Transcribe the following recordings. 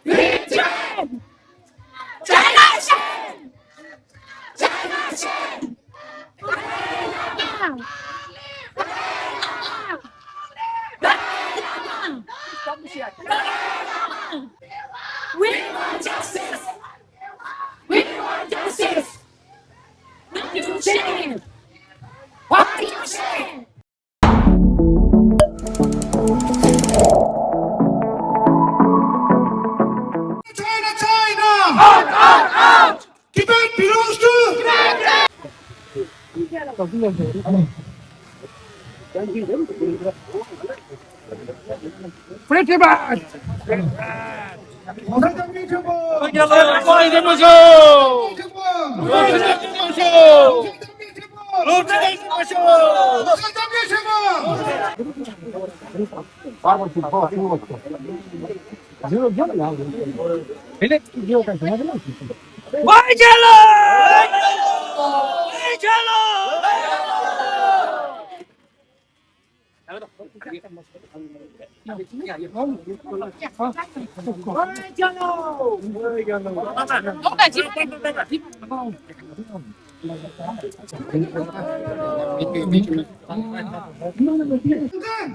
Vietnam! China Shen! China Shen! Vietnam! Vietnam! Vietnam! We want justice! We want justice! What do you say? What do you say? China, China! Out! Out! Out! Tibet belongs to Free Tibet! Mozambique! Why jello? Why jello?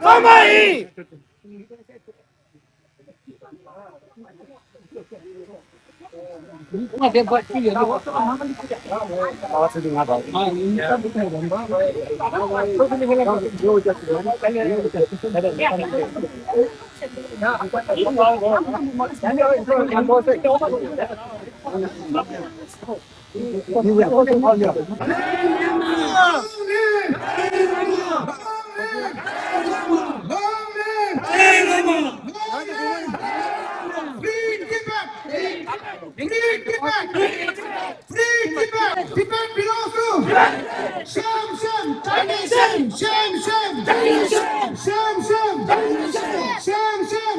Kamai! Tibet belongs to Sham Sham, Chinese Sham, Sham Sham, Chinese Sham, Sham Sham, Chinese Sham, Sham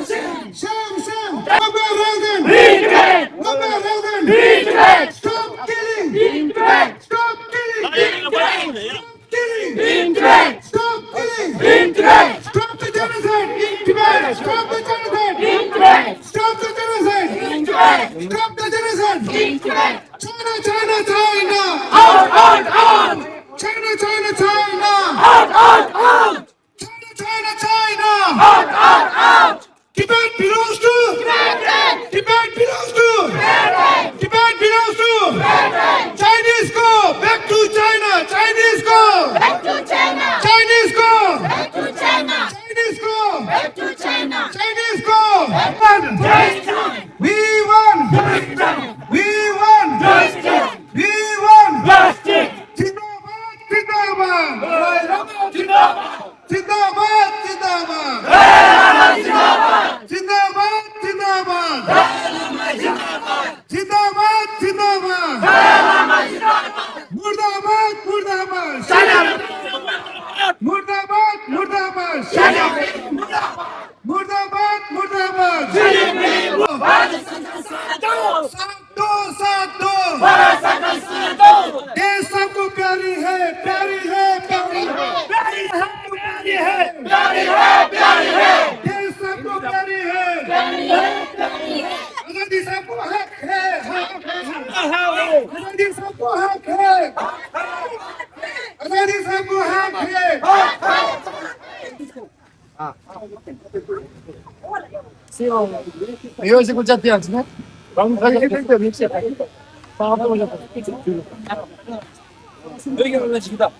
Sham, Sham Sham. Mama Rogan, Mama Rogan, stop killing, stop killing, stop killing, stop the genocide in Tibet, stop the genocide in Tibet, stop the genocide in Tibet, stop the genocide in Tibet. China, China, China, Out! Out! Out! China, China, China, Out! Out! Out! China, China, China. Out! Out! Out! Tibet belongs to Tibet belongs to Tibet belongs to Chinese go back to China. Chinese go Back to China! Chinese go Back to China! Chinese go Back to China! Chinese go. Palestine! We won. We won. We won. Plastic! Zindabad, Zindabad, Zindabad! Zindabad, Zindabad, Zindabad! Zindabad, Zindabad, Zindabad, Zindabad, Murdabad, Murdabad, Murdabad, Murdabad, Murdabad, Murdabad, साथ दो देश सबको प्यारी है प्यारी है प्यारी है प्यारी है! प्यारी है! प्यारी है! देश सबको प्यारी है आजादी सबको हक है आजादी सबको हक है आजादी सबको हक है io si comincia a tirare, né? Vamos fazer o que tem que ser. Fala pra mulher. Liga pra gente dar.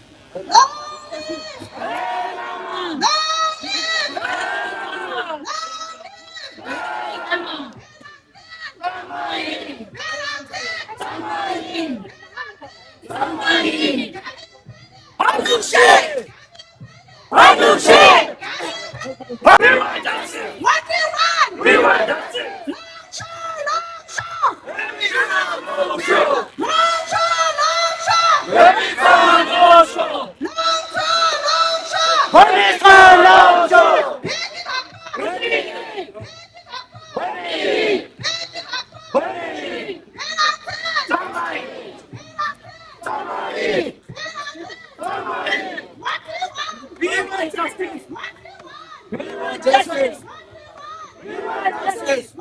We want justice! We want justice! We want justice!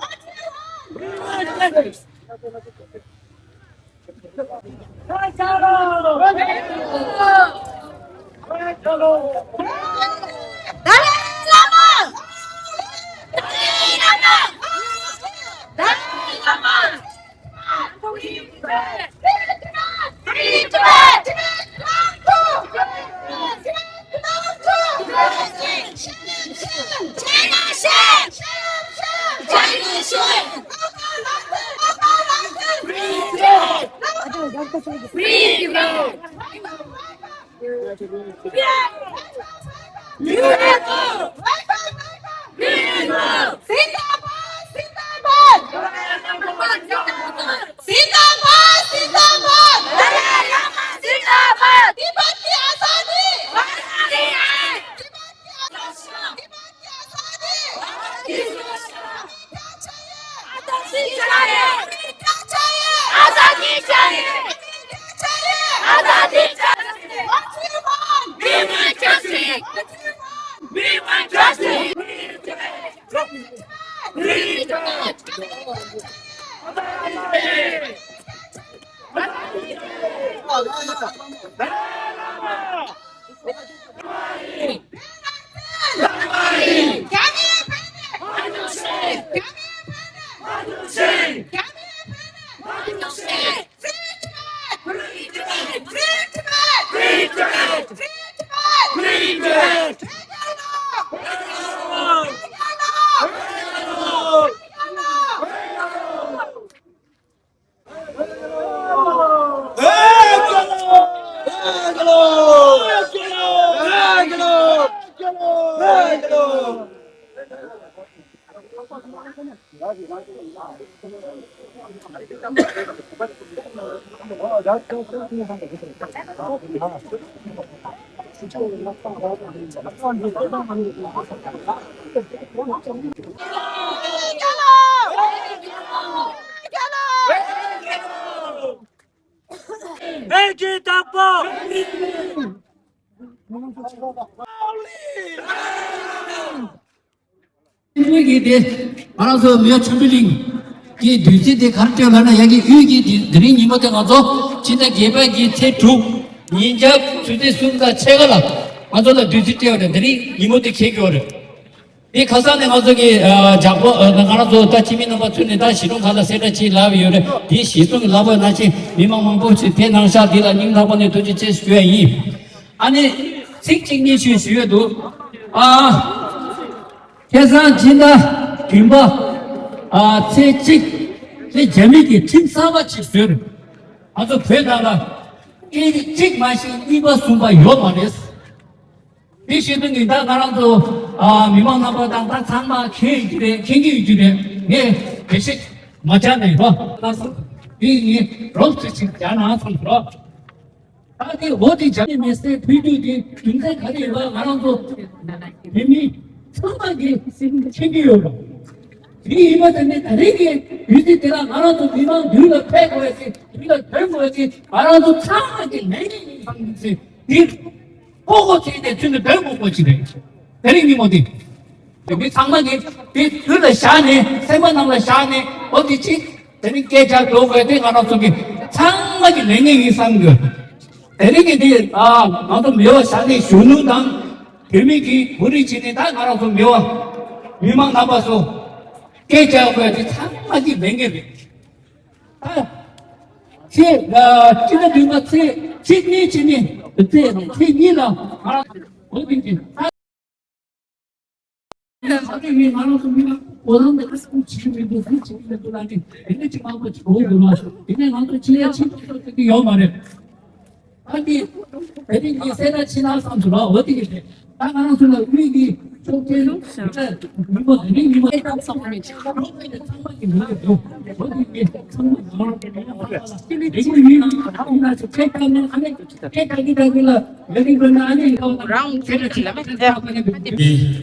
위기대 알아서 몇 천빌링 이 뒤지대 가르쳐라나 여기 위기 드린 이모들 가서 진짜 개발기 태투 인접 주대 순가 책을라 맞아라 뒤지대어는 드린 이모들 개교를 이 가산에 가서기 잡고 나가서 다 재밌는 거 주네 다 시동 가다 세라치 라비요래 이 시동 라바 나치 미망망보치 대낭사 디라 닝라번에 도지체 수행이 아니 생직니 쉬어도 계산 진다 김바 제 재미기 팀사바 집수를 아주 배다가 이 맛이 이바 숨바 요만했어 이 시등이 다 가라도 미망나바당 다 상마 경기주래 예 대식 맞잖아요 나서 이 로스트 진짜나 손으로 아니 어디 자기 메시지 비디오디 중세 가리가 가라도 이미 성막이 챙겨요. 이 이마전에 다르게 유지 때가 말아도 미만 우리가 패고야지 우리가 배고야지 말아도 창하게 내리는 상승이 이 보고 지내 주는 배고 거지네. 대리님 어디? 여기 상막이 이 그래 샤네 세번 남라 샤네 어디지? 대리 깨자 도고야 돼 말아도 이 창막이 내리는 상승. 대리게 나도 몇 샤네 주는당 별미기 우리 집에 다 알아서 묘 미망 남아서 깨자고야지 참하지 맹개비 찌가 누가 찌니 찌니라 알아 어딘지 사람이 많아서 미망 원하는데 가서 지금도 지금도 나지 얘네 지금 하고 좋으구나 얘네 나도 지야 친구들 여 말해 아니 애들이 세나 지나 삼수라 어떻게 돼 땅하나 술라 위기 좋게는 이거 이거 상황이 상황이 뭐예요? 어디 상황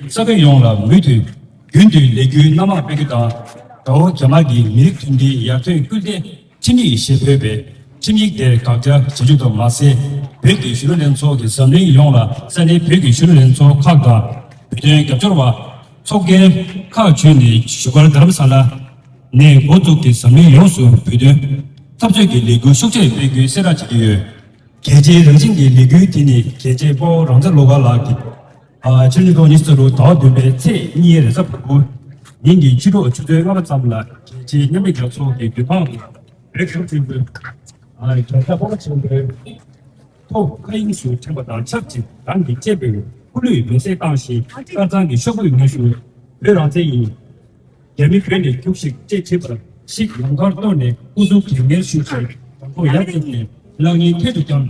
사경용라 무드 근데 레규 남아 베기다 더 자막이 미릭tun디 야토 끌데 친이 시베베 친이들 각자 제주도 마세 베기 실은 속에 선행 용라 산에 베기 실은 속 각다 비전 capture 속에 카 주니 슈거 담살라 네 고속기 섬유 요소 비료 탑재기 리그 숙제 배기 세라지기 계제 정신기 리그 디니 계제 보 런자 로가라기 진리도 니스로 더 되게 체 이해에서 보고 인기 주로 주도가 잡라 계제 념이 격소기 비방 이렇게 좀 정타 보고 지금 또开艺术 참고 다 첩지 단기 재배 훌륭히 분쇄 당시 가장 쇼부 용수 외랑제이 개미크랜의 교식 제체벌 식용가도네 우수 경례 수술 또 야근에 랑이 태두점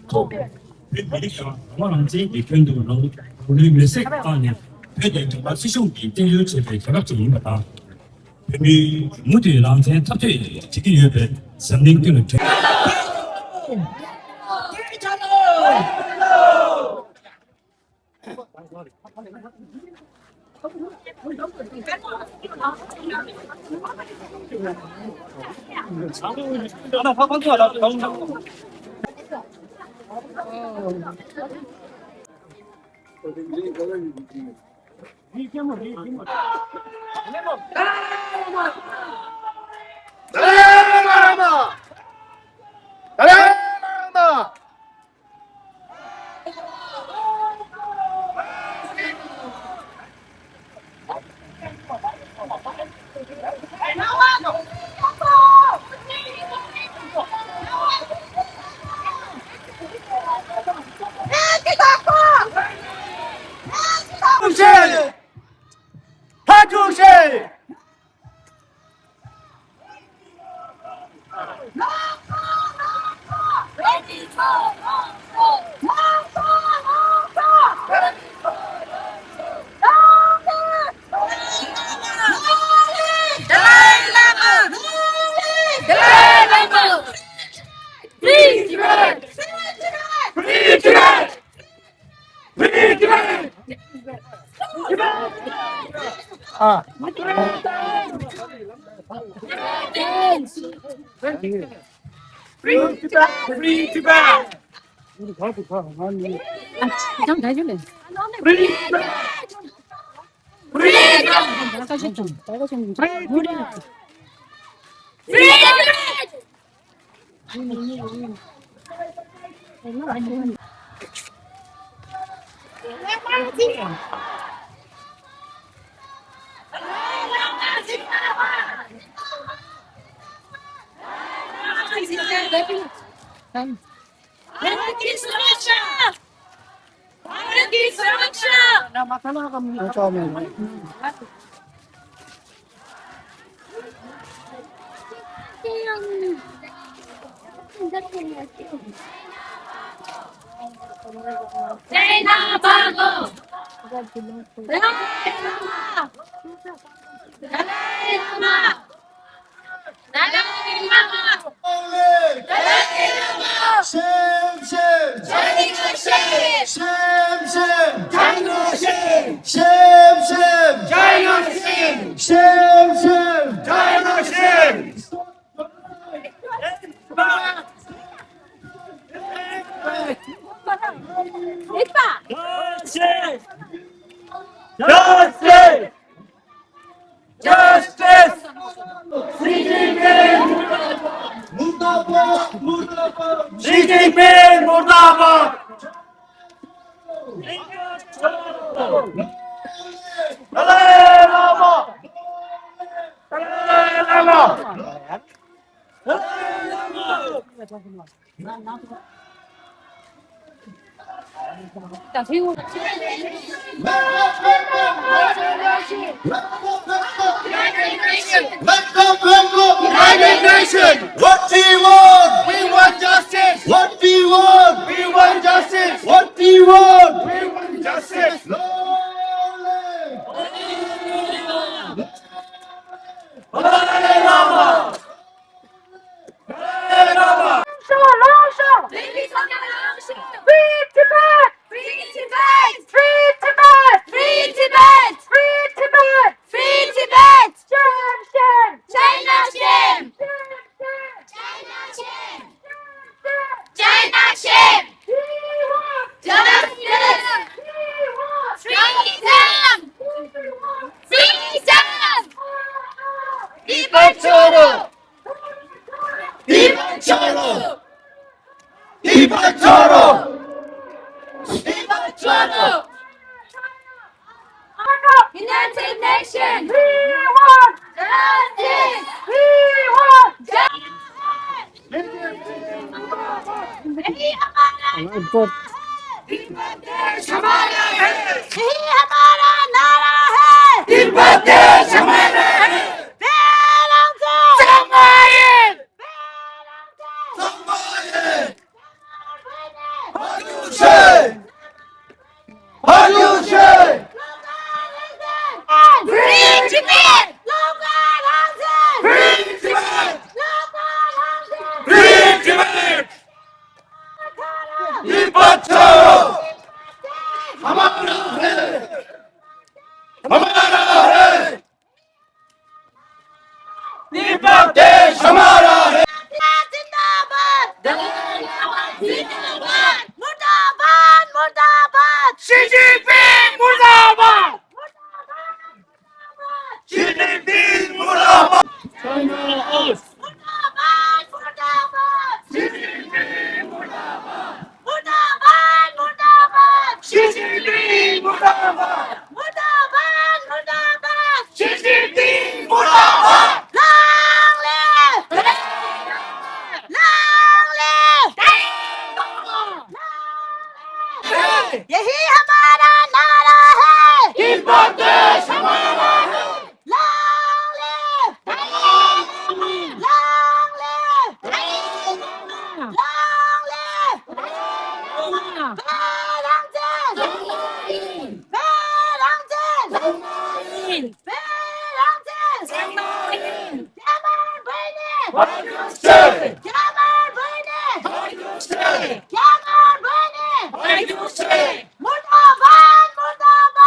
또 미리가 와랑제 이편도 랑 우리 메세 안에 회대 정말 수용기 제일 제배 개각적인 거다 미 무대 랑제 탑재 지기 유배 선민교는 좀 해줄래? 나가시 좀. 우리는. United Nations! What do you want? We want justice! What do you want? We want justice! What do you want? We want justice! 이발초로 이발초로 이발초로 이발초로 United Nations We want justice We want justice यही हमारा नारा है तिब्बत हमारा है 정말 한유신! Free Tibet! Local housing! Free Tibet! Local housing! Free Tibet! 이빨처럼 हमारा है हमारा है तिब्बत देश हमारा है जिंदाबाद जिंदाबाद मुर्दाबाद मुर्दाबाद शी जिनपिंग मुर्दाबाद शी जिनपिंग मुर्दाबाद China us. मुर्दाबाद मुर्दाबाद मुर्दाबाद मुर्दाबाद शी जिनपिंग मुर्दाबाद मुर्दाबाद मुर्दाबाद शी जिनपिंग मुर्दाबाद Long live! Long live! यही हमारा नारा है तिब्बत देश हमारा है Long live! Long live! Long live! 배랑진! 배랑진! 배랑진! 야만 불니! 한유신! 야만 불니! 한유신! 야만 불니! 한유신! 무다반! 무다반!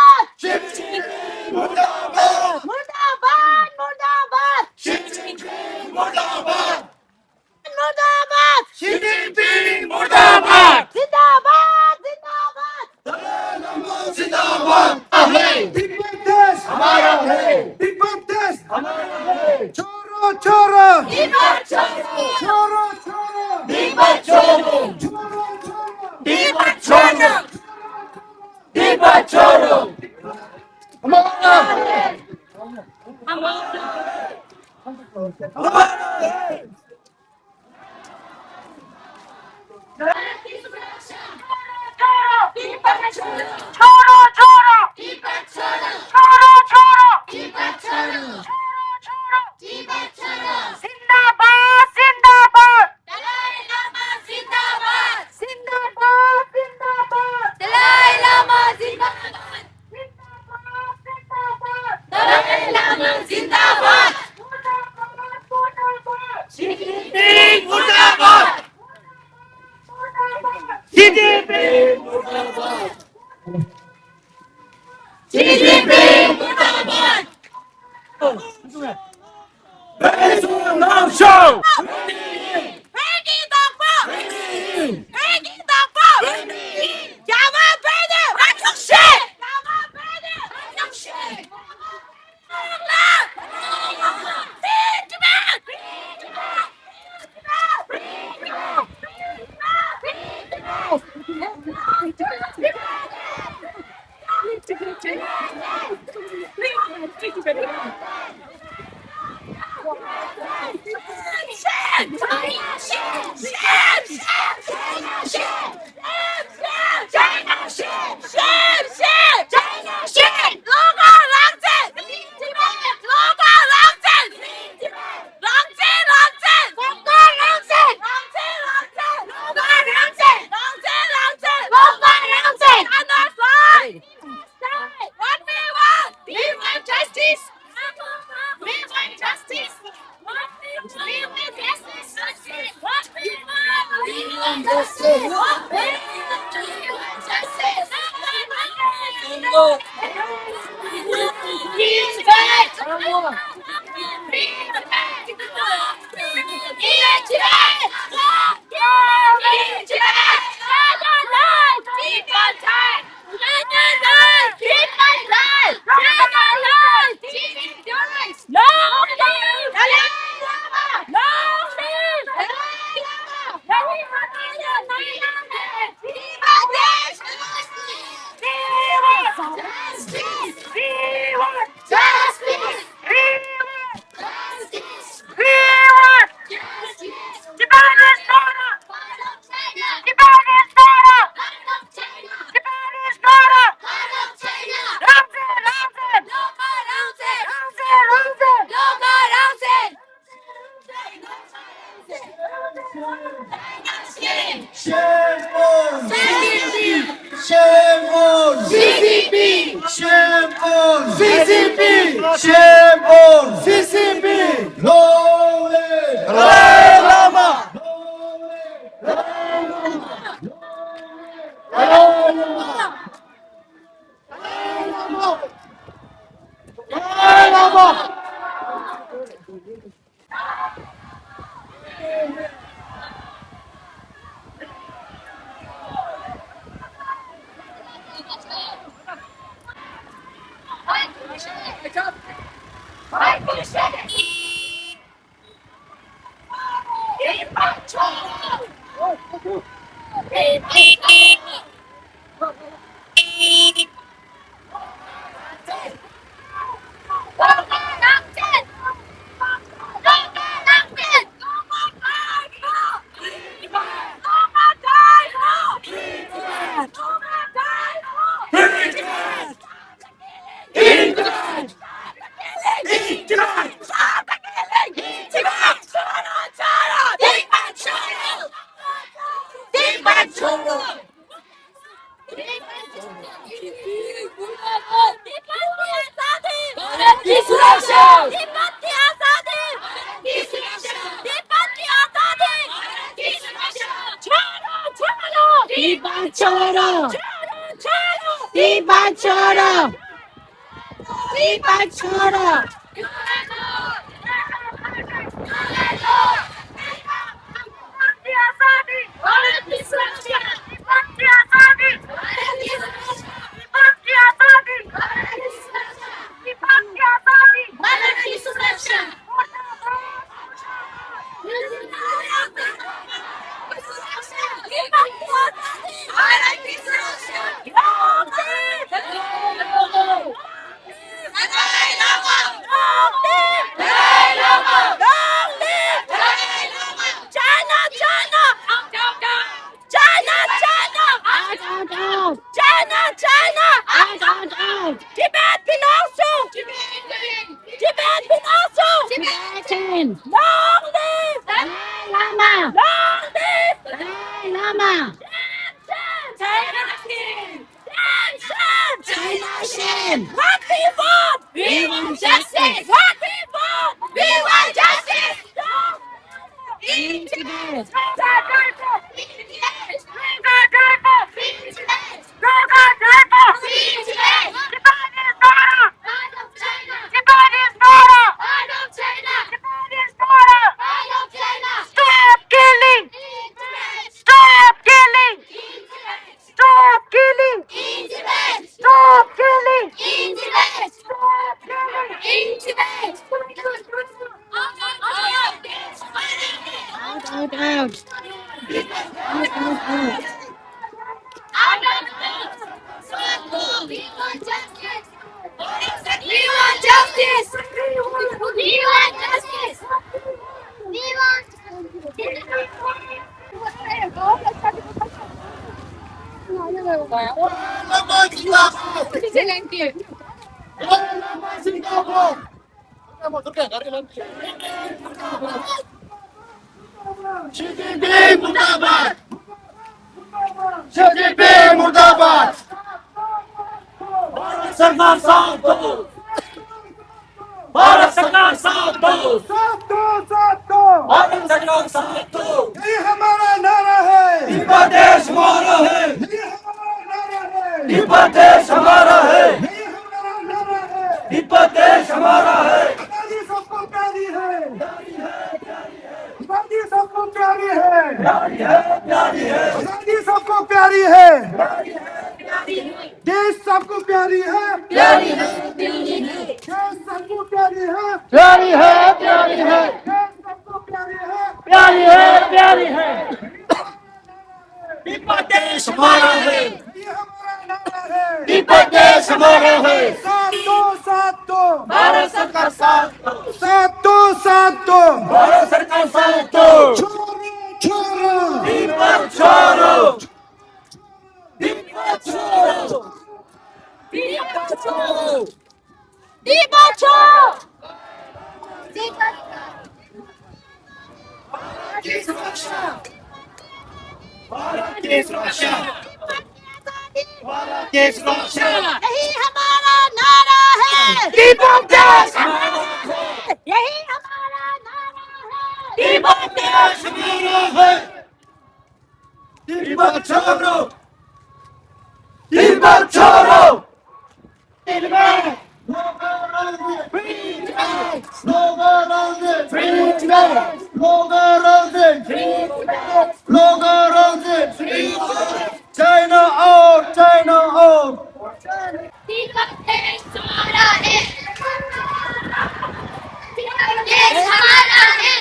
Xi Jinping मुर्दाबाद 무다반! 무다반! शी जिनपिंग मुर्दाबाद 무다반! शी जिनपिंग मुर्दाबाद जिंदाबाद! जिंदाबाद! जिंदाबाद तिब्बत देश हमारा है तिब्बत देश हमारा है छोरो छोरो 이발초로! छोरो छोरो 이발초로! छोरो छोरो 이발초로! 이빨처럼 Zindabad! 시진핑 무다바 시진핑 시진핑 무다반! 배순남쇼 회기덕보! 회기덕보! 야만 배드! 한정식! 야만 배드! 한정식! What we want? We want justice. We want justice. What we want justice. What we want? We want justice. What we want? We want justice. He's back. He's back. Shame on! Shame on! CCP! Shame on! CCP! Shame on! CCP! Lowly! Dalai Lama! Dalai Lama! Choro! Dipa Choro! Dipa Choro! Tibet Pinosso! Tibet Pinosso! Tibetan! Long live! Dalai Lama! Long live! Dalai Lama! China Shin! China Shin! What we want! We want justice! What we want! We want justice! In Tibet! Stop killing! Stop killing! Stop killing! Stop killing! Stop killing! Out. We want justice! We want justice! We want CCP मुर्दाबाद! CCP मुर्दाबाद! सरकार साथ दो भारत सरकार साथ दो साथ दो! भारत सरकार साथ दो ये हमारा नारा है! दीपा देश हमारा है ये हमारा नारा है! दीपा देश हमारा है ये हमारा नारा है! दीपा देश हमारा है आजादी सबको प्यारी है! आजादी सबको प्यारी है! आजादी सबको प्यारी है! देश सबको प्यारी है! देश सबको प्यारी है! देश सबको प्यारी है! दीपा देश हमारा है ये हमारा नारा है! दीपा देश हमारा है साथ दो! भारत सरकार साथ दो साथ दो! भारत सरकार साथ दो छोड़ो! दीपा छोड़ो दीपा छोड़ो दीपा छोड़ो Dipa Choro! यही हमारा नारा है। यही हमारा नारा है। China out! China out! देश हमारा है। देश हमारा है। देश हमारा है। देश हमारा है।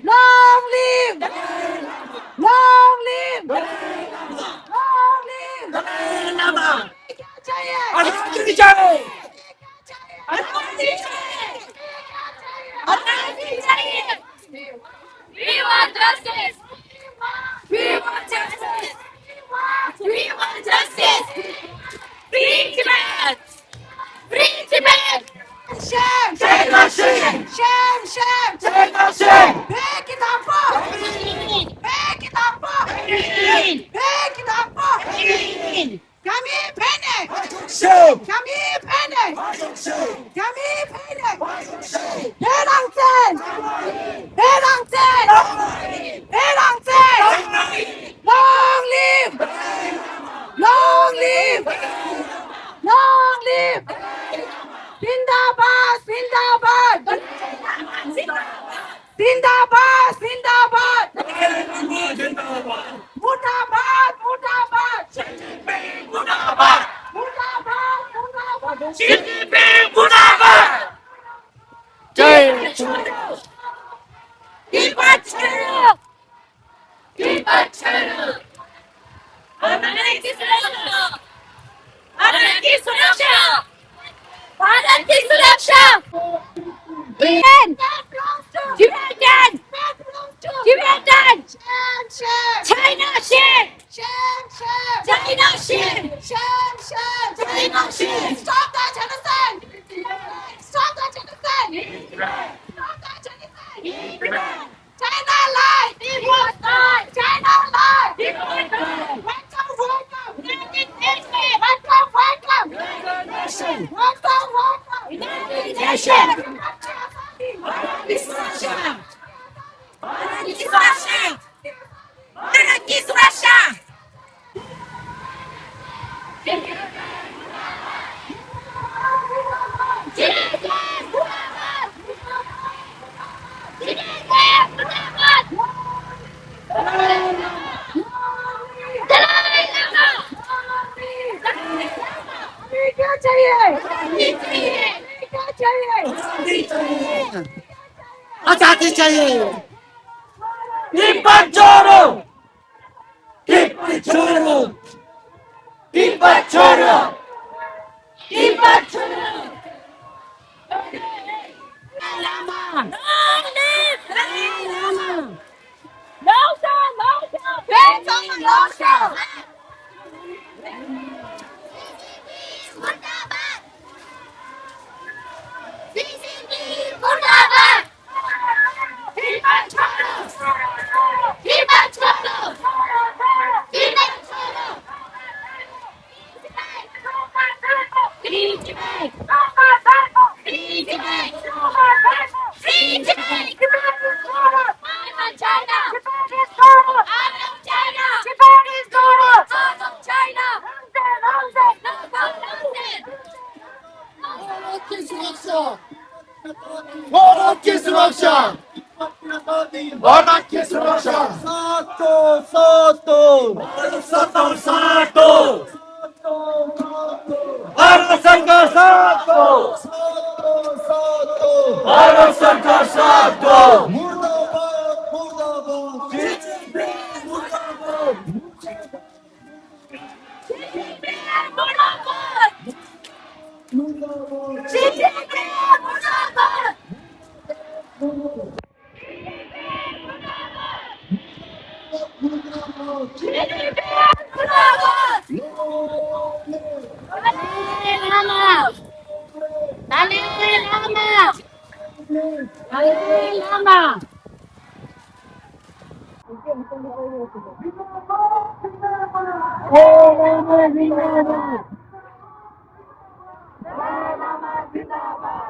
Long live! Long live! Long live! क्या चाहिए? आजादी चाहिए! We want justice! We want justice! We want justice! Free Tibet! Free Tibet! Shame! Shame! Shame! Shame! Shame! Break it up! Break it up! Break it up! Come here, Penny! Come here, Penny! Come here, Penny! Headangton! Headangton! Headangton! Long live! Long live! Long live! Zindabad! Zindabad! Zindabad! Zindabad! Murdabad! Murdabad! Murdabad! Murdabad! Keep it true! Keep it true! Bharat की सुरक्षा! भारत की सुरक्षा! भारत की सुरक्षा! Tibetan! Tibetan! China shit! China shit! China shit! Stop that genocide! Stop that genocide! Stop that genocide! China lie! China lie! Welcome! United Nations! Welcome! United Nations! Bharat की सुरक्षा! भारत की सुरक्षा! भारत की सुरक्षा! क्या चाहिए? क्या चाहिए? आजादी चाहिए Keep छोड़ो! Keep छोड़ो! Keep छोड़ो! Keep it true! Long live Dalai Lama! Long term! Murdabad! BJP! Murdabad! Keep it true! Keep it true! Keep it true! Free Tibet! Free Tibet! Free Tibet! I want China! I love China! I love China! Bharat की सुरक्षा भारत की सुरक्षा सातो सातो सातो भारत सरकार सातो भारत सरकार साथ दो मुर्दाबाद मुर्दाबाद Dalai Lama. Dalai Lama. Dalai Lama.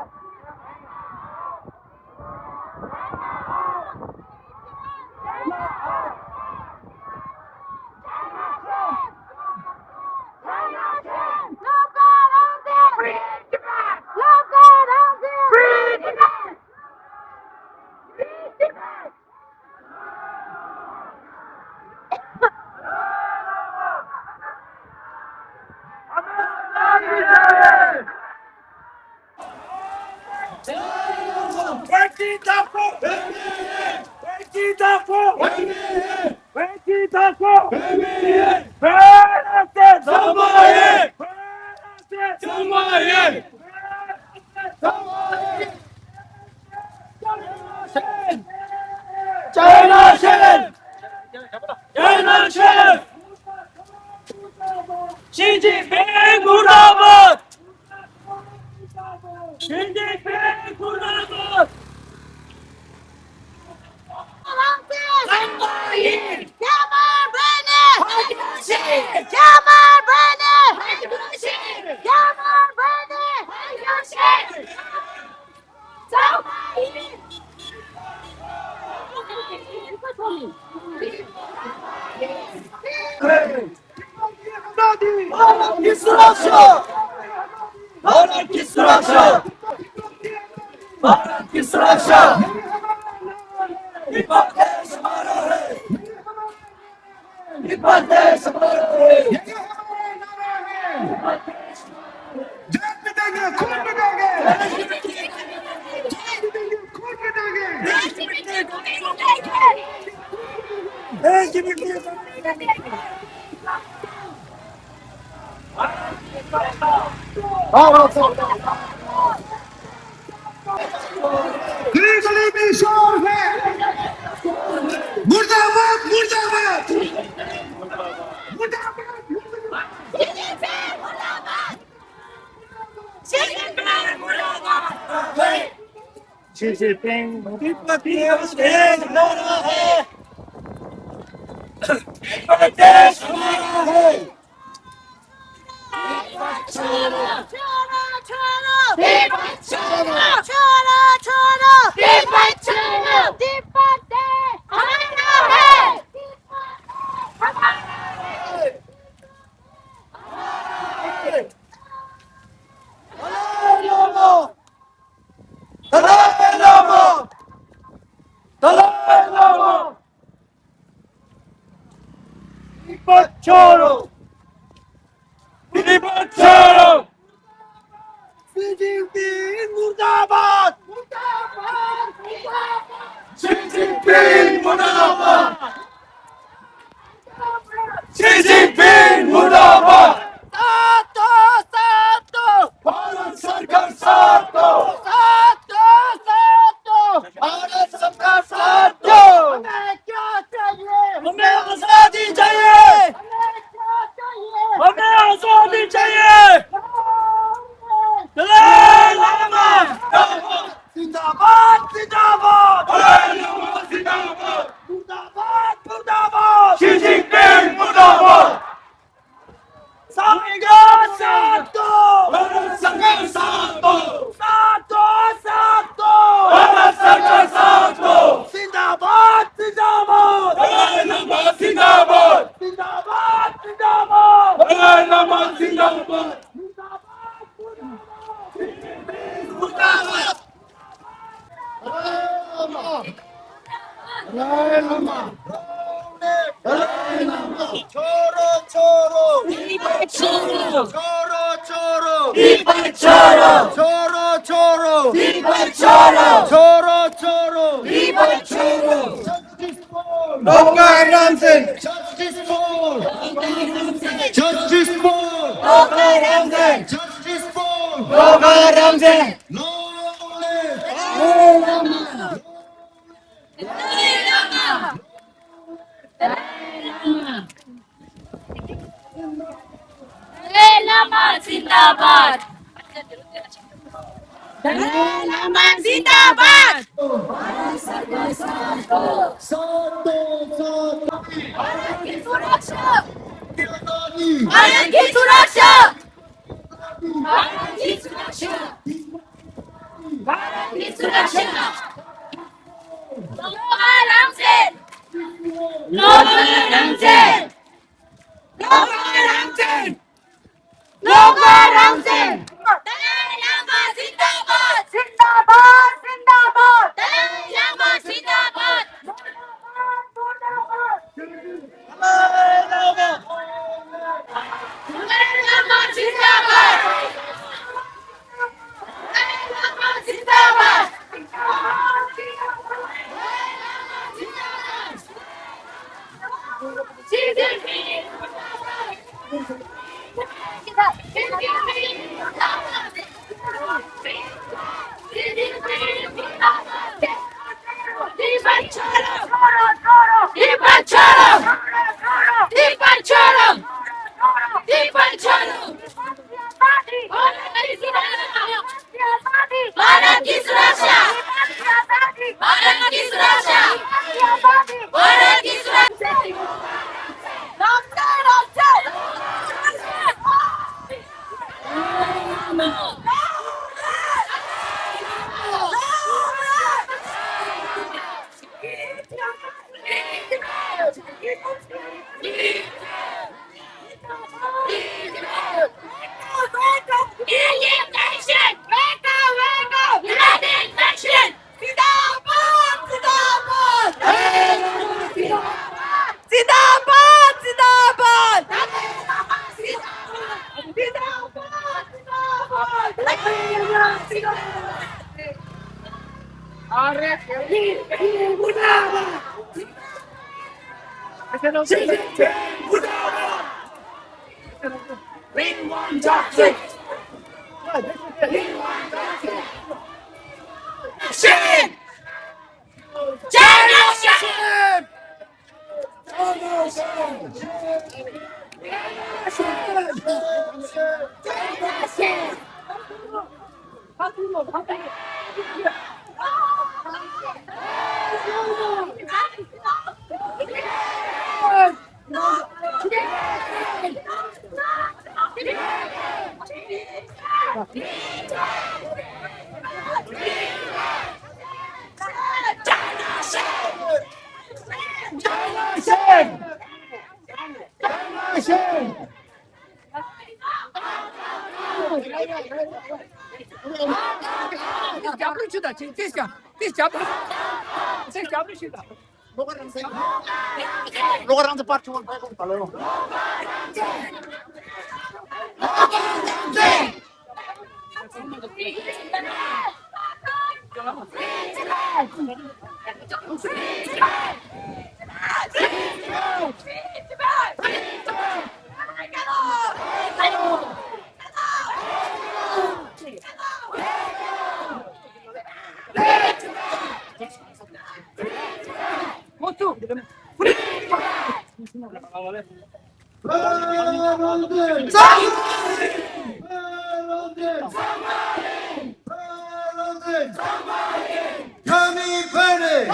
Legally be sure है मुर्दाबाद मुर्दाबाद Lama Zindabad. Dalai Lama Zindabad. Santo, Ki Suraksha. Santo, Bharat ki Suraksha. Bharat ki Suraksha. Bharat ki Suraksha. Loga Ramse. Loga Ramse. Loga Ramse. Loga Ramse. Dalai Lama Zindabad. Zindabad. Zindabad. Dalai Lama Zindabad. Dalai Lama Zindabad. Dalai Lama Zindabad. Xi Jinping. Xi Jinping. Bharat की सुरक्षा भारत की सुरक्षा भारत की Yummy Penny!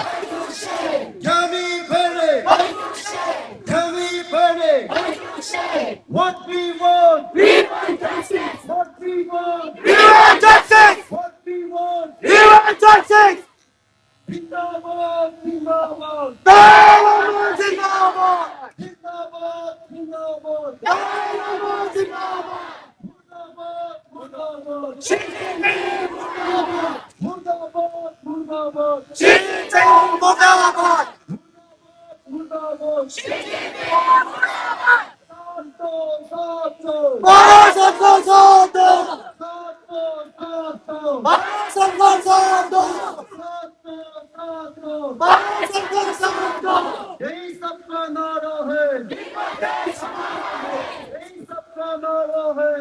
Yummy Penny! Yummy Penny! What we want! What we want! What we want! Zindabad! Zindabad! Zindabad! Zindabad! Zindabad! Murdabad! Murdabad! Murdabad! Murdabad! यही सबका नारा है यही सबका नारा है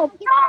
Good,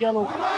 yellow.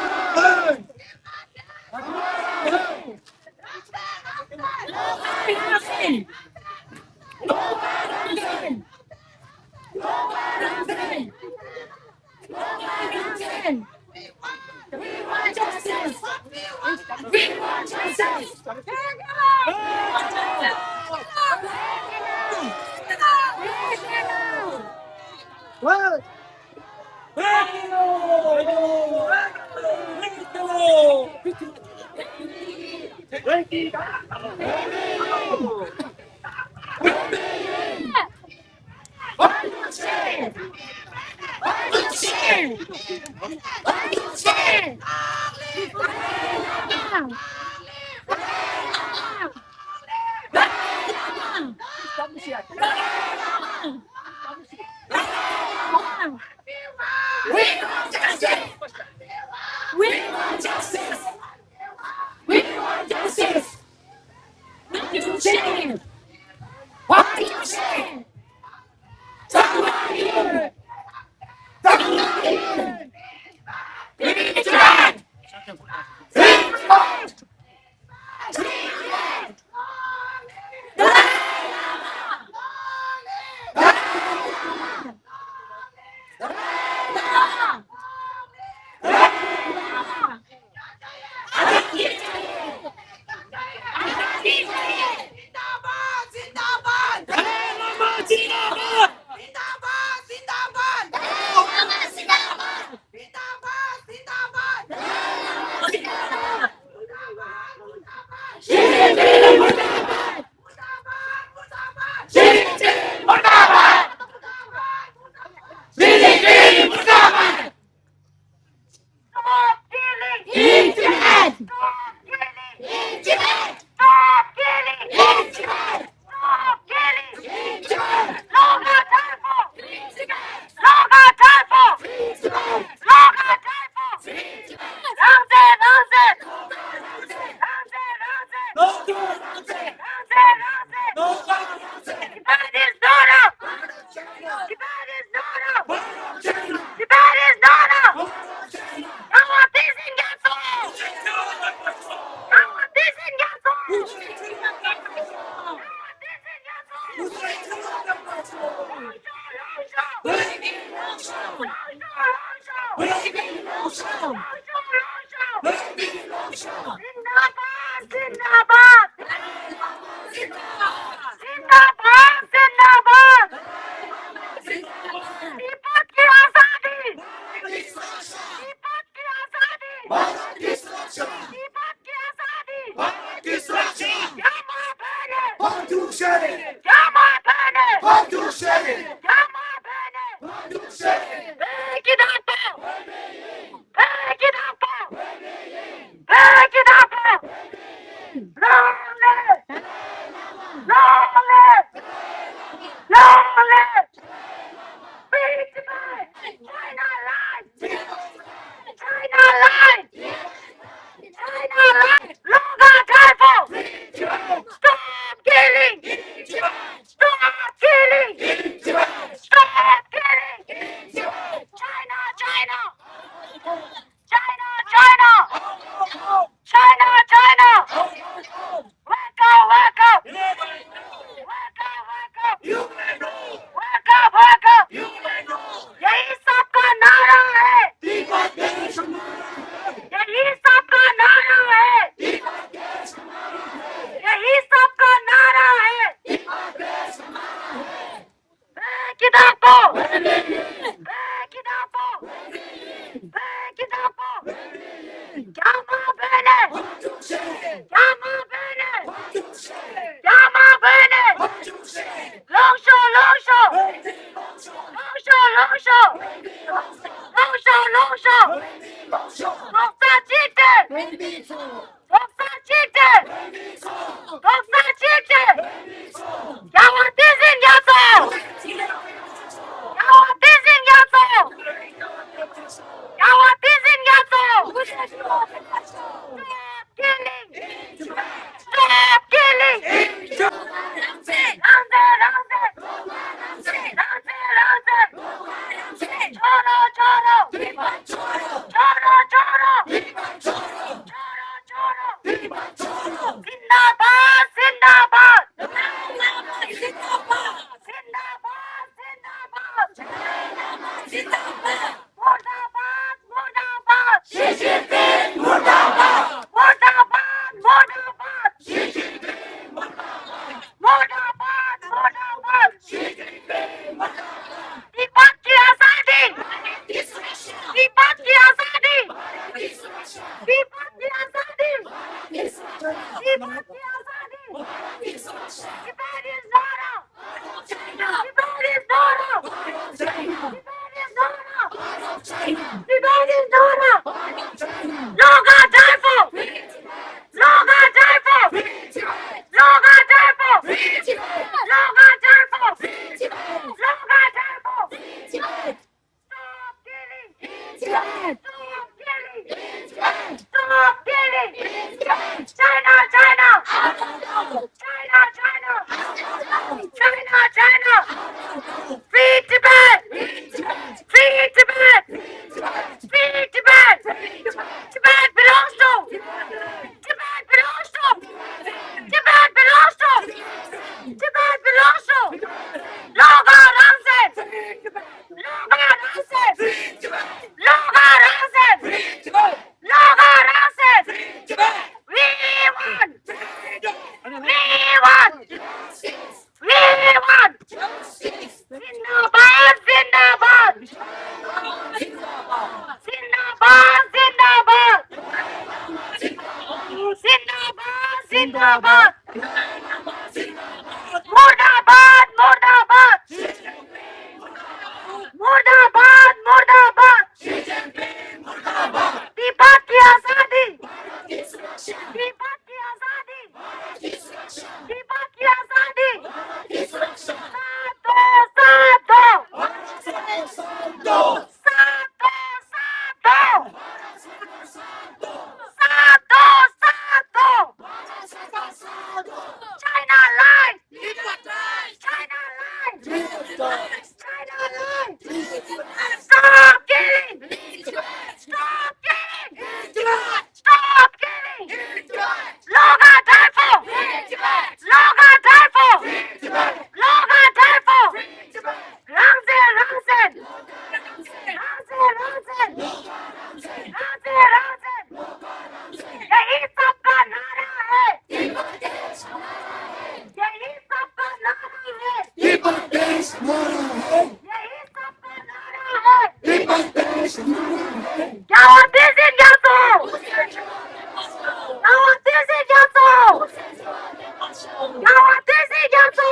यही सबका नारा है, यही सबका नारा है, यही सबका नारा है। क्या होती है ज्ञातो? क्या होती है ज्ञातो? क्या होती है ज्ञातो?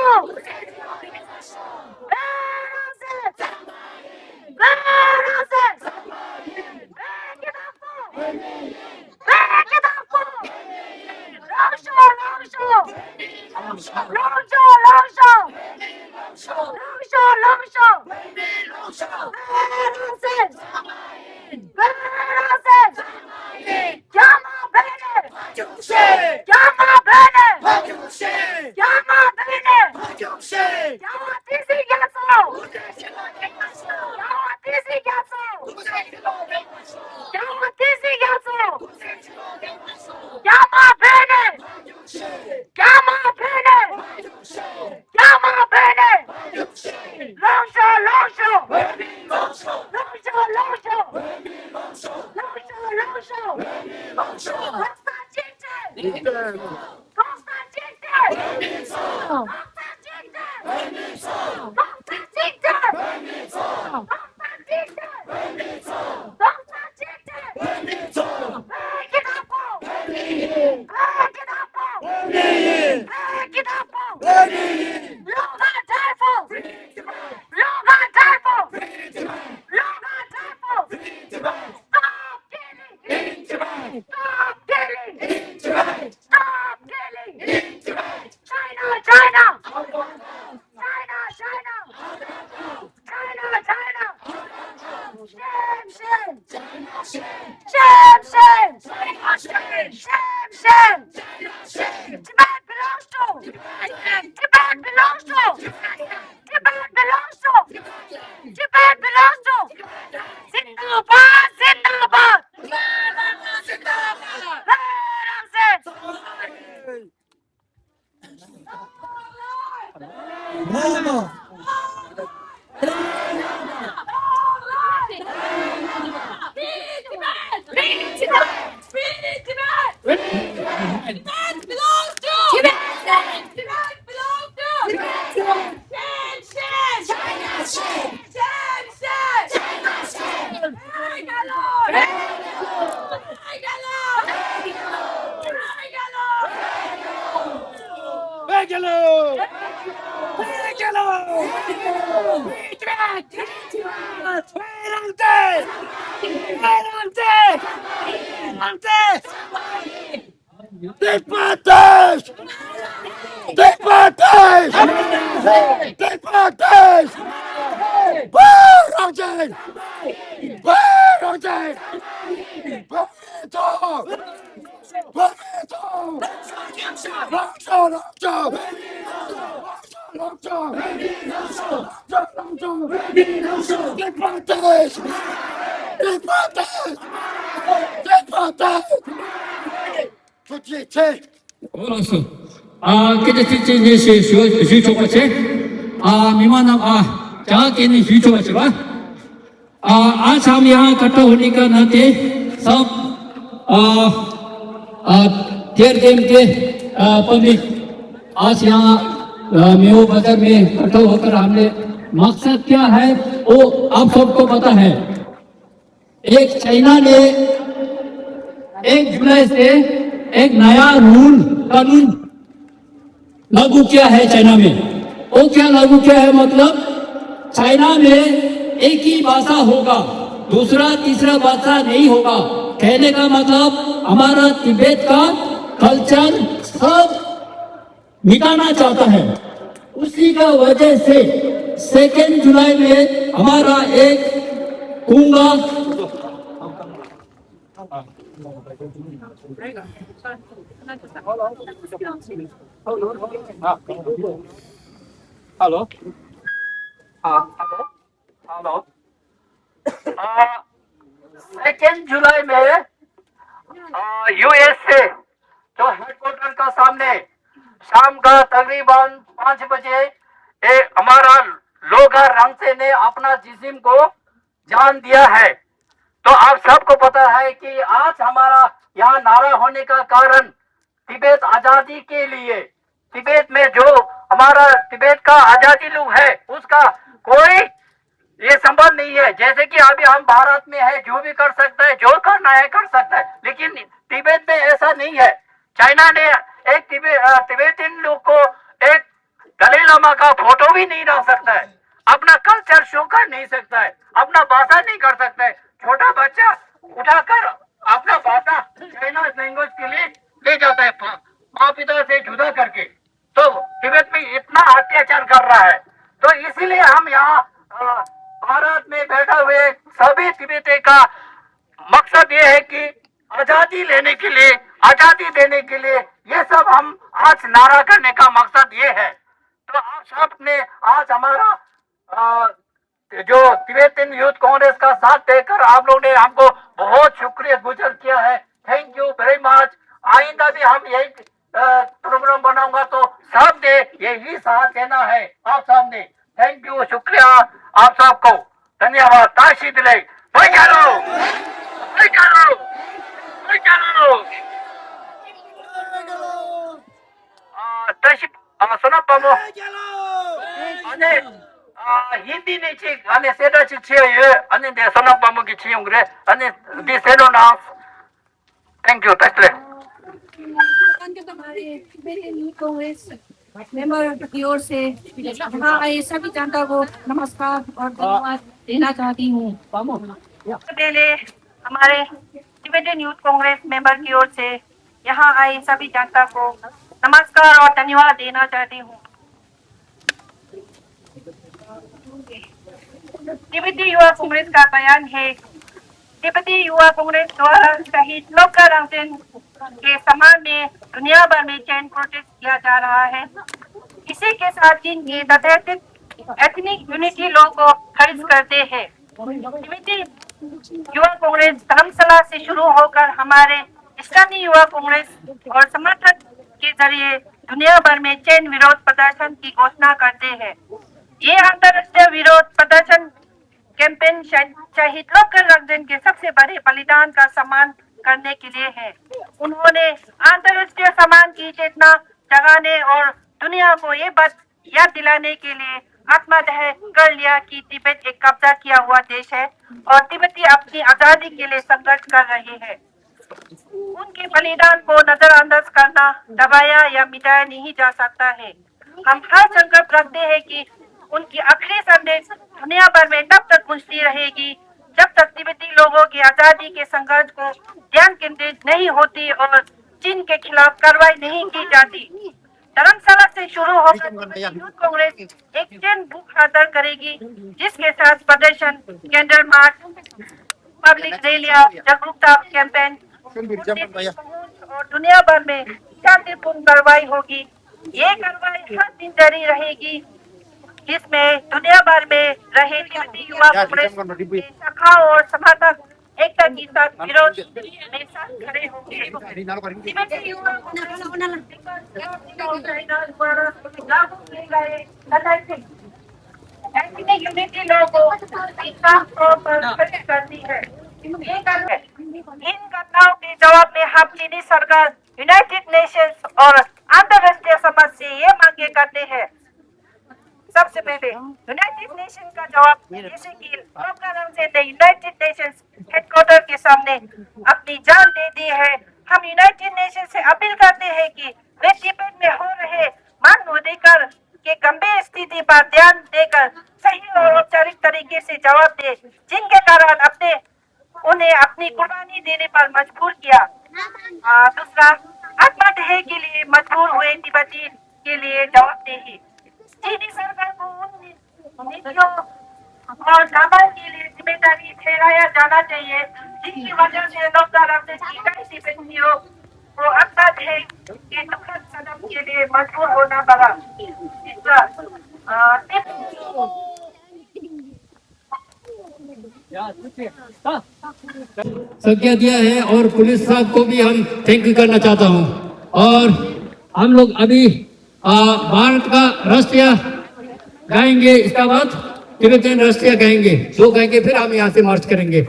알았어. 그때 이제 휴초같이 미만한 장학계는 휴초같이 봐. आज हम यहाँ इकट्ठा होने का नाते सब तेर गेम के पब्लिक आज यहाँ मेो बाजार में इकट्ठा होकर हमने मकसद क्या है वो आप सबको पता है। एक चाइना ने 1 जुलाई से एक नया रूल कानून लागू किया है चाइना में। वो क्या लागू किया है मतलब चाइना में एक ही भाषा होगा, दूसरा तीसरा भाषा नहीं होगा। कहने का मतलब हमारा तिब्बत का कल्चर सब मिटाना चाहता है। उसी का वजह से 2 जुलाई में हमारा एक कुंगा हेलो हेलो 2 जुलाई में यूएसए जो हेडक्वार्टर का सामने शाम का तकरीबन 5 बजे हमारा लोगा रंगसे ने अपना जिस्म को जान दिया है। तो आप सबको पता है कि आज हमारा यहाँ नारा होने का कारण तिब्बत आजादी के लिए, तिब्बत में जो हमारा तिब्बत का आजादी लोग है उसका कोई ये संबंध नहीं है। जैसे कि अभी हम भारत में है, जो भी कर सकता है, जो करना है कर सकता है, लेकिन तिब्बत में ऐसा नहीं है। चाइना ने एक तिब्बतियन लोग को एक दलाई लामा का फोटो भी नहीं डाल सकता है, अपना कल्चर शो कर नहीं सकता है, अपना भाषा नहीं कर सकता है। छोटा बच्चा उठाकर अपना भाषा चाइना लैंग्वेज के लिए ले जाता है माँ पिता से जुदा करके। तो तिब्बत में इतना अत्याचार कर रहा है। तो इसीलिए हम यहाँ भारत में बैठे हुए सभी तिब्बती का मकसद ये है कि आजादी लेने के लिए, आजादी देने के लिए ये सब हम आज नारा करने का मकसद ये है। तो आप सब ने आज हमारा जो तिब्बतियन यूथ कांग्रेस का साथ देकर आप लोग ने हमको बहुत शुक्रिया गुजार किया है। Thank you very much. आइंदा भी हम यही प्रोग्राम बनाऊंगा तो सब ने यही साथ देना है आप सब ने। थैंक यू, शुक्रिया आप सबको, धन्यवाद। ताशी दिले भाई चलो भाई चलो भाई चलो ताशी सोना पामो अने हिंदी ने ची अने सेदा ची छिए अने दे सोना पामो की छियों रे अने दे सेनो ना। Thank you Tashi Congress member की ओर से यहाँ आए सभी जनता को नमस्कार और धन्यवाद देना चाहती हूँ। पहले हमारे तिब्बतियन यूथ कांग्रेस मेंबर की ओर से यहाँ आए सभी जनता को नमस्कार और धन्यवाद देना चाहती हूँ। तिब्बती युवा कांग्रेस का बयान है, तिब्बती युवा कांग्रेस द्वारा शहीद लोका रंगसेन के सम्मान में दुनिया भर में चैन प्रोटेस्ट किया जा रहा है। इसी के साथ चीन की तथाकथित एथनिक यूनिटी लॉ को खारिज करते हैं। तिब्बती युवा कांग्रेस धर्मशाला से शुरू होकर हमारे इस्लामी युवा कांग्रेस और समर्थक के जरिए दुनिया भर में चैन विरोध प्रदर्शन की घोषणा करते हैं। ये अंतर्राष्ट्रीय विरोध प्रदर्शन कैंपेन शहीद लोका रंगसेन के सबसे बड़े बलिदान का सम्मान करने के लिए है। उन्होंने अंतर्राष्ट्रीय सम्मान की चेतना जगाने और दुनिया को ये बात याद दिलाने के लिए आत्मदाह कर लिया कि तिब्बत एक कब्जा किया हुआ देश है और तिब्बती अपनी आजादी के लिए संघर्ष कर रहे हैं। उनके बलिदान को नजरअंदाज करना, दबाया या मिटाया नहीं जा सकता है। हम हर संकल्प रखते हैं कि उनकी आखिरी संदेश दुनिया भर में तब तक गूंजती रहेगी जब तक तिब्बती लोगों की आजादी के संघर्ष को ध्यान केंद्रित नहीं होती और चीन के खिलाफ कार्रवाई नहीं की जाती। धर्मशाला से शुरू होकर यूथ कांग्रेस एक चैन भूख हड़ताल करेगी, जिसके साथ प्रदर्शन, कैंडल मार्च, पब्लिक रैलियां, जागरूकता कैंपेन और दुनिया भर में शांतिपूर्ण कार्रवाई होगी। ये कार्रवाई हर दिन जारी रहेगी, जिसमें दुनिया भर में रहे तिब्बती युवा कांग्रेस के शाखाओं और समर्थक एकता के साथ विरोध में साथ खड़े होंगे। तिब्बती युवा लागू किए गए एथनिक यूनिटी लॉ को साफ तौर पर खारिज करती है। इन घटनाओं के जवाब में हम चीनी सरकार, यूनाइटेड नेशंस और अंतर्राष्ट्रीय समाज से ये मांगे करते हैं। सबसे पहले यूनाइटेड नेशन का जवाब, जैसे कि लोका रंगसेन ने यूनाइटेड नेशंस हेडक्वार्टर के सामने अपनी जान दे दी है। हम यूनाइटेड नेशन से अपील करते हैं कि वे तिब्बत में हो रहे मानवाधिकार के गंभीर स्थिति पर ध्यान देकर सही और औपचारिक तरीके से जवाब दे, जिनके कारण उन्हें अपनी कुर्बानी देने पर मजबूर किया। दूसरा, आत्मदाह के लिए मजबूर हुए तिब्बती के लिए जवाबदेही। चीनी सरकार को उन नीतियों और दामन के लिए जिम्मेदारी ठहराया जाना चाहिए जिनकी वजह से लोका रंगसेन की कई तिब्बतियों को आत्मदाह के दुखद कदम के लिए मजबूर होना पड़ा। तीसरा, संज्ञा दिया है और पुलिस साहब को भी हम थैंक यू करना चाहता हूँ। और हम लोग अभी भारत का राष्ट्रीय गाएंगे, इसका बाद तीन तीन रस्तियां कहेंगे, दो कहेंगे, फिर हम यहाँ से मार्च करेंगे।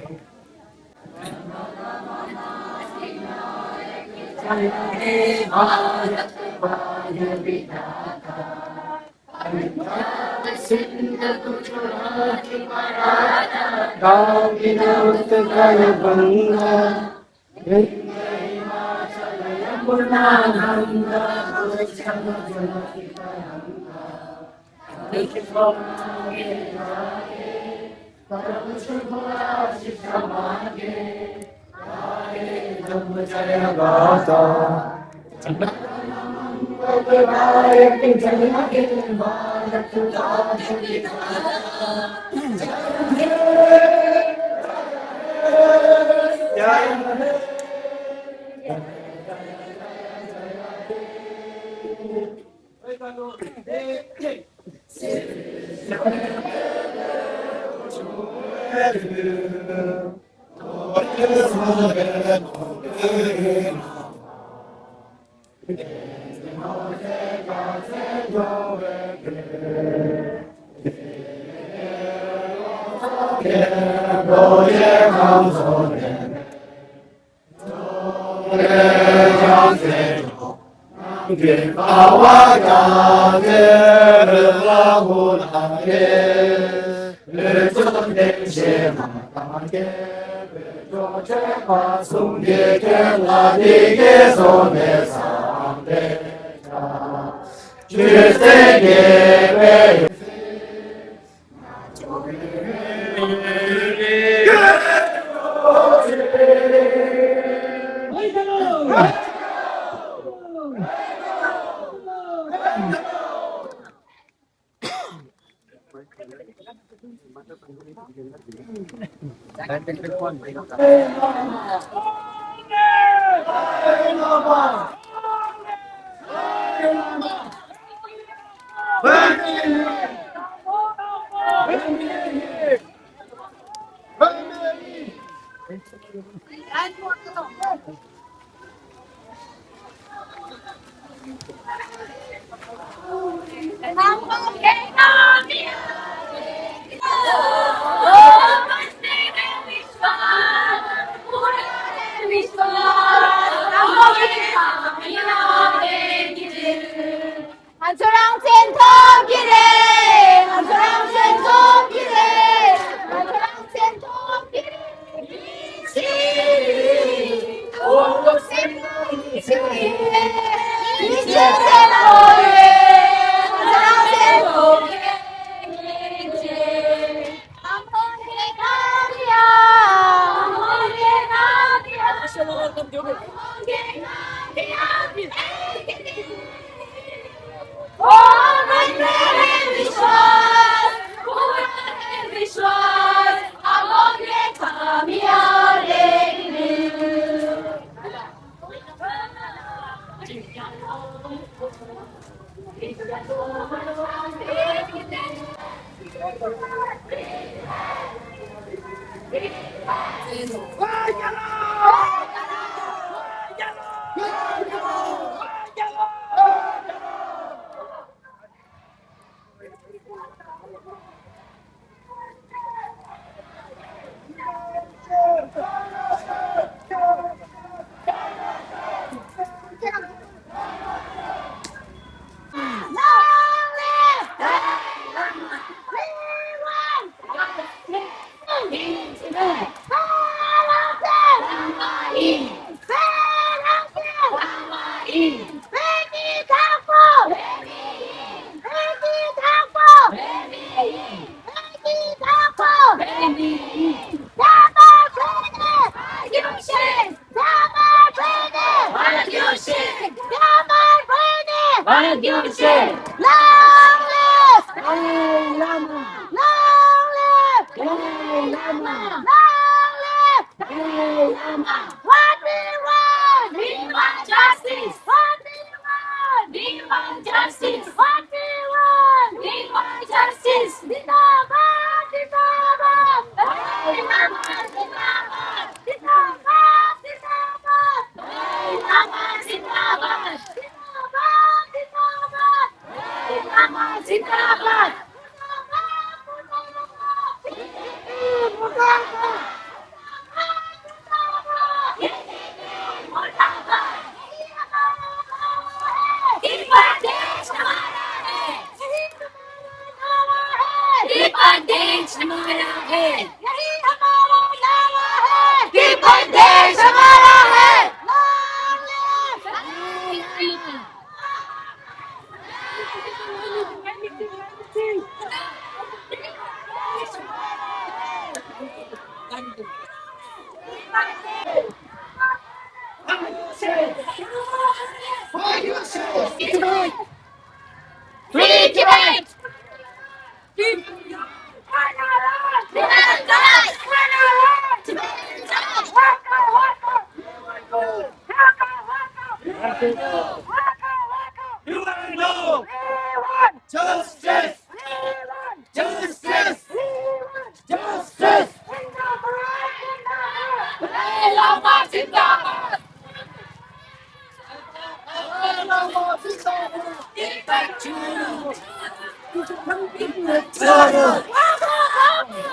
Free Tibet!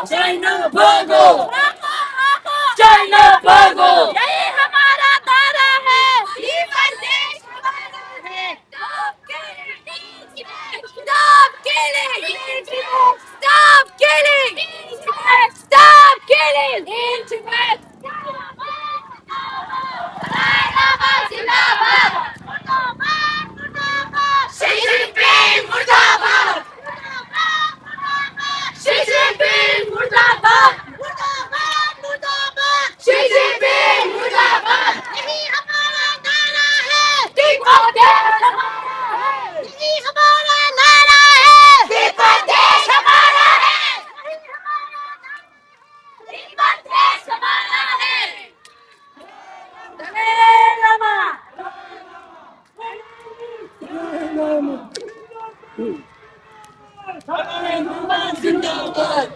China Bongo! China Bongo! यही हमारा नारा है। ये देश हमारा है। Stop killing! Stop killing! Stop killing! Dalai Lama Zindabad! Murdabad! Murdabad! Xi Jinping Murdabad! Xi Jinping Murdabad! Murdabad! Murdabad! Xi Jinping Murdabad! यही हमारा नारा है। दीपक देश हमारा है। यही हमारा नारा है। दीपक देश हमारा है। यही हमारा नारा है। दीपक देश हमारा है। दलाई लामा जिंदाबाद।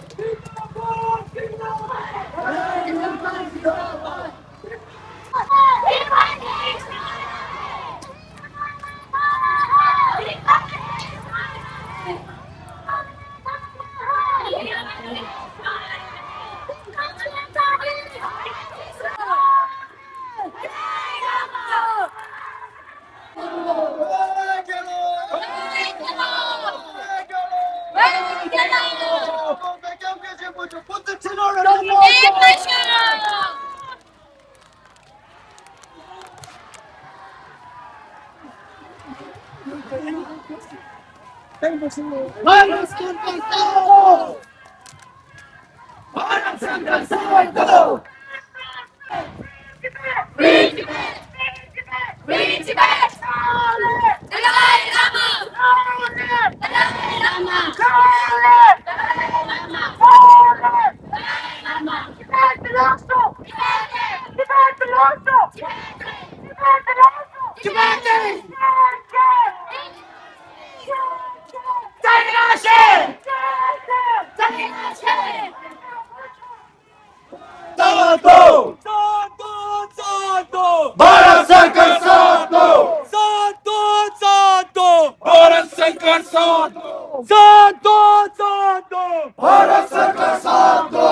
भारत सरकार साथ दो साथ दो साथ दो भारत सरकार साथ दो साथ दो साथ दो भारत सरकार साथ दो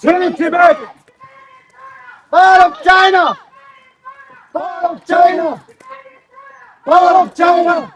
Free Tibet! Power of China! Power of China! Power of China!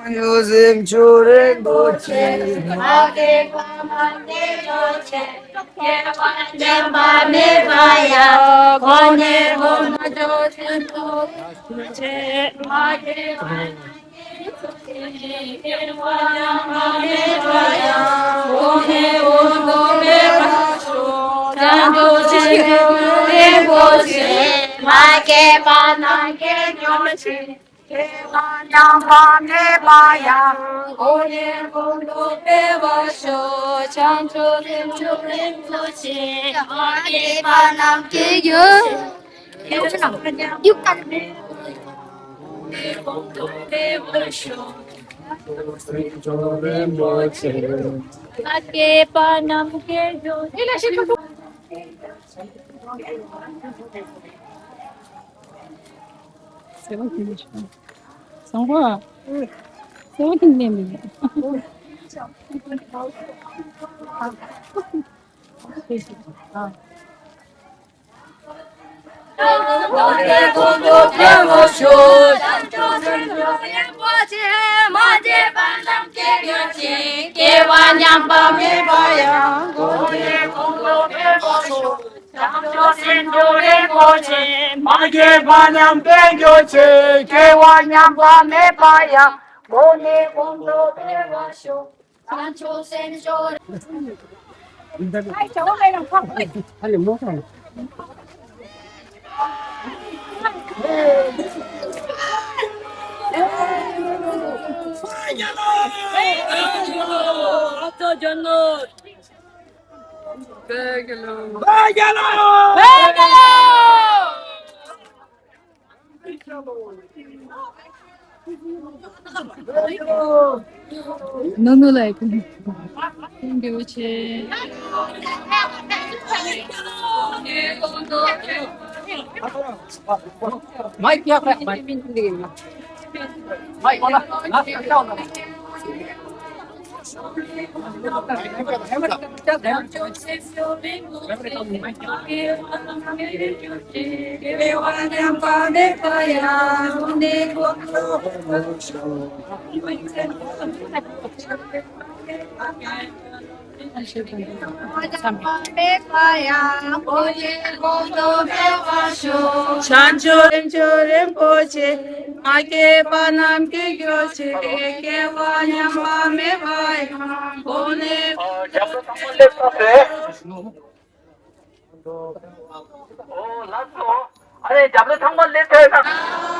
Using children, Ake panam ke jo. 마게 반양 땡겨치 개와냥 밤에 봐야 모네 공도 배워쇼 너무 like 교체 마이크 약간 마이크 마이크 올라 찬조렘조렘 보지 마게 바람 개교치 개와냥 밤에 봐야 모네 अरे जब तक हम लेते हैं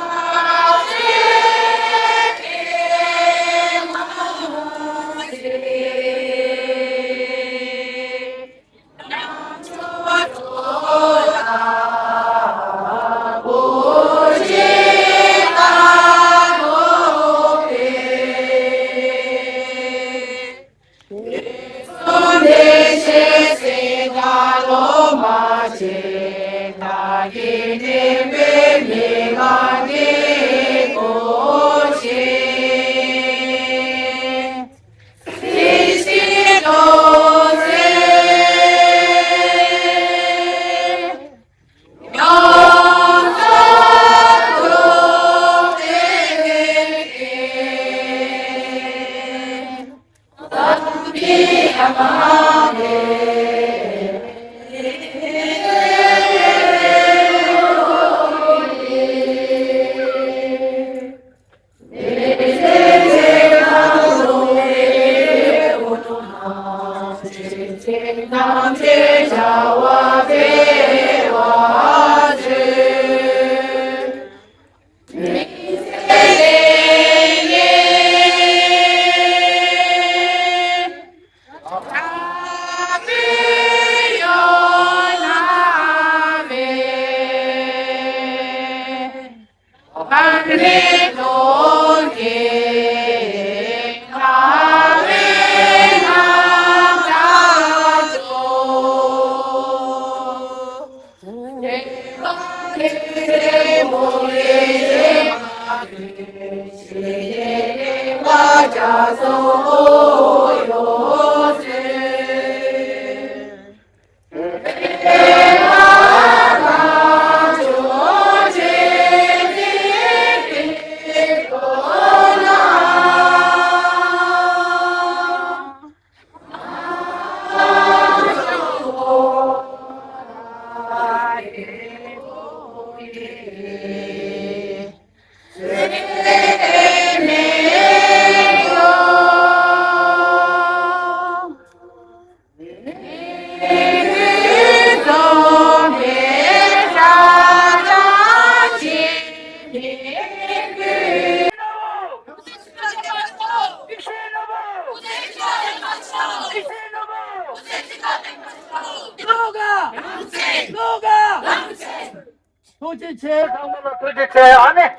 도지체 강물로 도지체 안에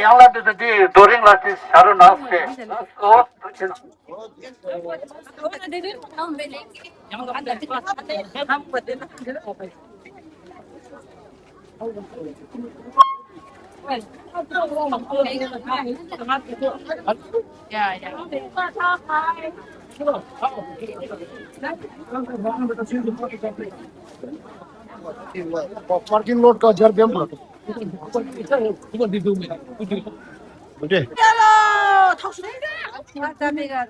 양라드들이 도링라티 샤로 나스게 나스고 도지체 Yeah, yeah. पार्किंग लोड का जर बेम बोला मुझे Hello, thọc xuống đấy. Ra đây là.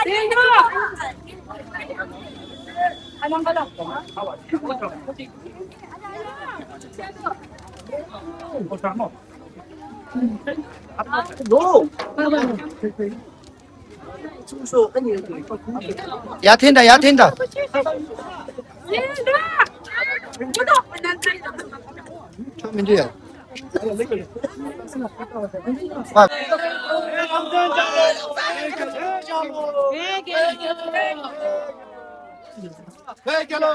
Đi nữa. Anh đang có đâu? या थिंदा Đi nữa. Có đâu mình đang chạy. 민주야 Hello.